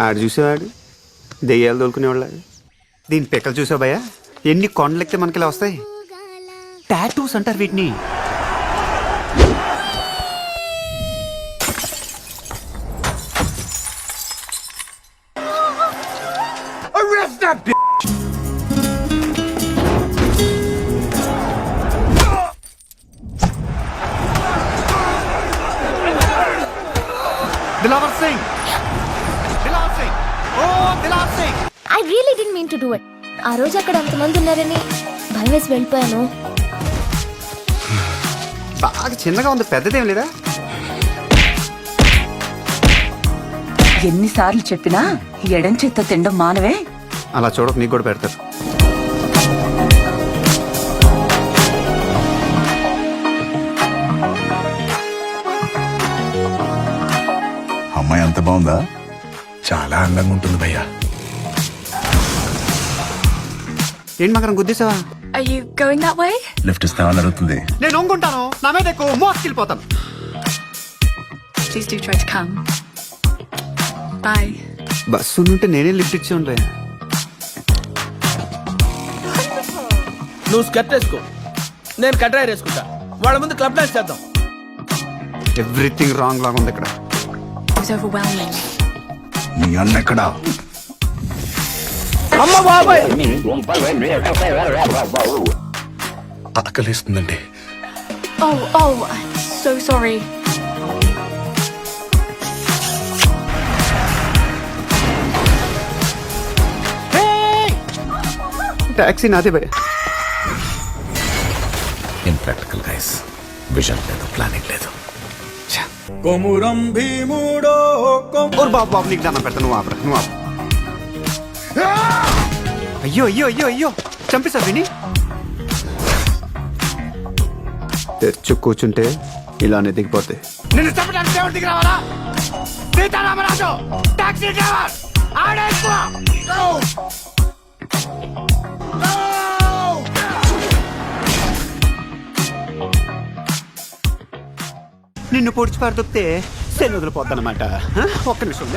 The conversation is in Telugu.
ఆడు చూసేవాడు దెయ్యాలు తోలుకునేవాళ్ళ. దీని పిక్కలు చూసావు భయ్యా, ఎన్ని కొండలెక్కితే మనకి ఇలా వస్తాయి. టాటూస్ అంటారు వీటిని. దిలావర్ సింగ్, దిలావర్ సింగ్, ఓ Dilawar Singh. I really didn't mean to do it. ఆ రోజు అక్కడ అంతమంది ఉన్నారని భయం వేసి వెళ్ళిపోయాను. బాగా చిన్నగా ఉంది, పెద్దదేం లేదా? ఎన్నిసార్లు చెప్పినా ఎడం చేత్తో తినడం మానవే. అలా చూడక నీకు కూడా పెడతారు. అమ్మాయి అంత బాగుందా? చాలా అందంగా ఉంటుంది భయ్యా. ఏంటి మకరం గుద్దేసావా? Are you going that way? Lift ఇస్తామని అడుగుతుంది. నేను ఒంగుంటాను, నా మీద ఎక్కువ మోసుకెళ్ళిపోతాను. Please do try to come. Bye. Bus నుంటే నేనే లిఫ్ట్ ఇచ్చి ఉండే. నువ్వు స్కర్ట్ వేసుకో, నేను కట్రాయర్ వేసుకుంటా. వాళ్ళ ముందు క్లబ్ డాన్స్ చేద్దాం. ఎవ్రీథింగ్ రాంగ్ లాగా ఉంది ఇక్కడ. It was overwhelming. నీ అన్న ఎక్కడా? అమ్మ బాబాయ్, ఆకలిస్తుందండి. Oh, I'm so sorry. Taxi నాదే భయ్యా. ఇంప్రాక్టికల్ గైస్, విజన్ లేదు, ప్లానింగ్ లేదు. ఓర్ బాబు బాబు, నీకు దండం పెడతా, నువ్వు ఆపరా, నువ్వు ఆపు. అయ్యో అయ్యో అయ్యో అయ్యో, చంపేసా విని. తెచ్చు కూర్చుంటే ఇలానే దిగిపోతాయి. నిన్ను చంపడానికి దేవుడు దిగి రావాలా? సీతారామరాజు టాక్సీ డ్రైవర్ ఆడే ఎక్కువ. నిన్ను పొడిచి పారుదొప్తే శని వదిలిపోద్దనమాట. ఒక్క నిమిషం.